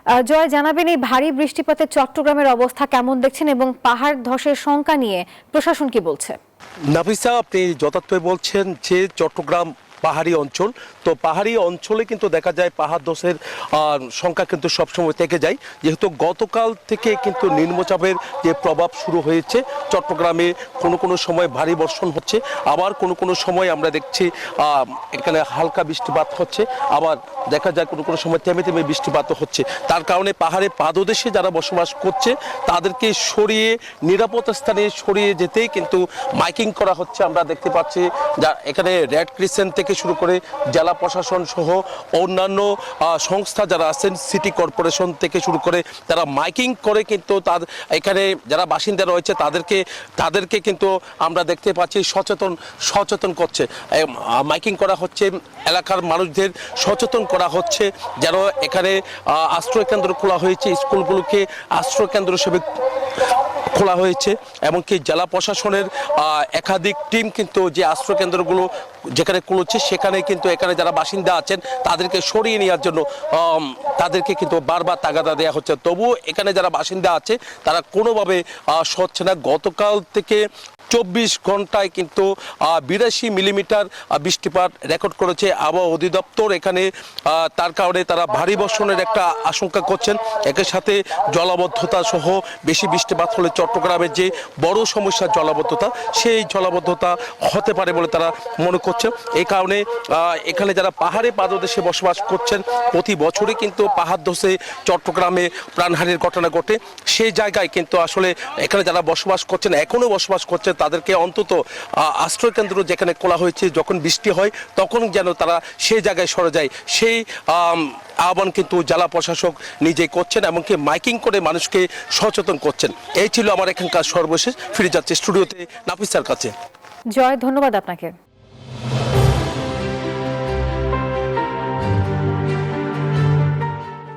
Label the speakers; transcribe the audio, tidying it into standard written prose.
Speaker 1: জয়, জানাবেন এই ভারী বৃষ্টিপাতে চট্টগ্রামের অবস্থা কেমন দেখছেন এবং পাহাড় ধসের শঙ্কা নিয়ে প্রশাসন কি বলছে?
Speaker 2: নাফিসা, আপনি যথার্থই বলছেন যে চট্টগ্রাম পাহাড়ি অঞ্চল, তো পাহাড়ি অঞ্চলে কিন্তু দেখা যায় পাহাড় ধসের সংখ্যা কিন্তু সবসময় থেকে যায়, যেহেতু গতকাল থেকে কিন্তু নিম্নচাপের যে প্রভাব শুরু হয়েছে চট্টগ্রামে। কোনো কোনো সময় ভারী বর্ষণ হচ্ছে, আবার কোনো কোনো সময় আমরা দেখছি এখানে হালকা বৃষ্টিপাত হচ্ছে, আবার দেখা যায় কোনো কোনো সময় থেমে থেমে বৃষ্টিপাত হচ্ছে। তার কারণে পাহাড়ে পাদদেশে যারা বসবাস করছে তাদেরকে সরিয়ে নিরাপদ স্থানে সরিয়ে যেতেই কিন্তু মাইকিং করা হচ্ছে। আমরা দেখতে পাচ্ছি যা এখানে রেড ক্রিসেন্ট থেকে শুরু করে জেলা প্রশাসন সহ অন্যান্য সংস্থা যারা আছেন, সিটি কর্পোরেশন থেকে শুরু করে তারা মাইকিং করে কিন্তু তার এখানে যারা বাসিন্দা রয়েছে তাদেরকে কিন্তু আমরা দেখতে পাচ্ছি সচেতন করছে। মাইকিং করা হচ্ছে, এলাকার মানুষদের সচেতন করা হচ্ছে যেন এখানে আশ্রয় কেন্দ্র খোলা হয়েছে, স্কুলগুলোকে আশ্রয় কেন্দ্র হিসেবে খোলা হয়েছে, এমনকি জেলা প্রশাসনের একাধিক টিম কিন্তু যে আশ্রয় কেন্দ্রগুলো যেখানে খুলেছে সেখানে কিন্তু এখানে যারা বাসিন্দা আছেন তাদেরকে সরিয়ে নেওয়ার জন্য তাদেরকে কিন্তু বারবার তাগাদা দেওয়া হচ্ছে। তবুও এখানে যারা বাসিন্দা আছে তারা কোনোভাবে সরছে না। গতকাল থেকে 24 ঘন্টায় কিন্তু 82 মিলিমিটার বৃষ্টিপাত রেকর্ড করেছে আবহাওয়া অধিদপ্তর এখানে। তার কারণে তারা ভারী বর্ষণের একটা আশঙ্কা করছেন। একের সাথে জলাবদ্ধতা সহ বেশি বৃষ্টিপাত হলে চট্টগ্রামের যে বড় সমস্যা জলাবদ্ধতা, সেই জলাবদ্ধতা হতে পারে বলে তারা মনে করছে। এই কারণে এখানে যারা পাহাড়ে পাদদেশে বসবাস করছেন, প্রতি বছরই কিন্তু পাহাড় ধসে চট্টগ্রামে প্রাণহানির ঘটনা ঘটে। সেই জায়গায় কিন্তু আসলে এখানে যারা বসবাস করছেন, এখনও বসবাস করছেন, তাদেরকে অন্তত আশ্রয় কেন্দ্র যেখানে খোলা হয়েছে যখন বৃষ্টি হয় তখন যেন তারা সেই জায়গায় সরে যায়, সেই আহ্বান কিন্তু জেলা প্রশাসক নিজেই করছেন, এমনকি মাইকিং করে মানুষকে সচেতন করছেন। এই ছিল আমার এখানকার সর্বশেষ। ফিরে যাচ্ছে স্টুডিওতে নাফিসার কাছে।
Speaker 1: জয়, ধন্যবাদ আপনাকে।